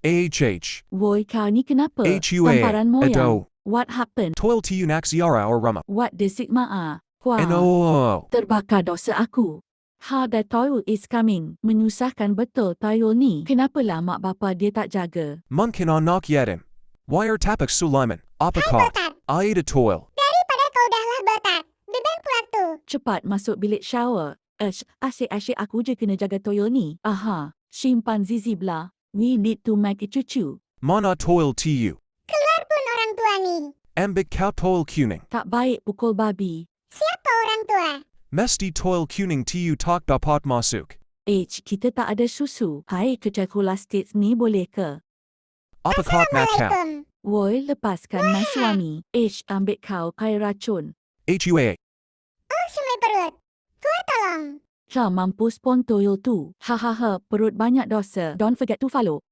AHH. Woi kau ni kenapa? HUA. Tamparan moyang. Ado. What happened? Toil tu naxiara or rumma. What the sigma a? Wah. No. Terbakar dosa aku. How the toil is coming. Menyusahkan betul toil ni. Kenapalah mak bapa dia tak jaga? Munkin on knock yedim. Wire tapak Sulaiman. Apakat. Botak. I ate a toil. Daripada kau dahlah botak. Beban pula tu. Cepat masuk bilik shower. Asyik-asyik aku je kena jaga toil ni. Aha. Simpan zizi belah. We need to make it cucu. Mana toil tu. Keluar pun orang tua ni. Ambik cow toil kuning. Tak baik pukul babi. Siapa orang tua? Mesti toil kuning tu tak dapat masuk. Kita tak ada susu. Hai Coca-Cola States ni boleh ke? Apakat nakau. Assalamualaikum. Woi, lepaskan my suami. Ambil kau kai racun. HUA. Oh, semai perut. Tua tolong. Mampus pon toil tu. Hahaha, perut banyak dosa. Don't forget to follow.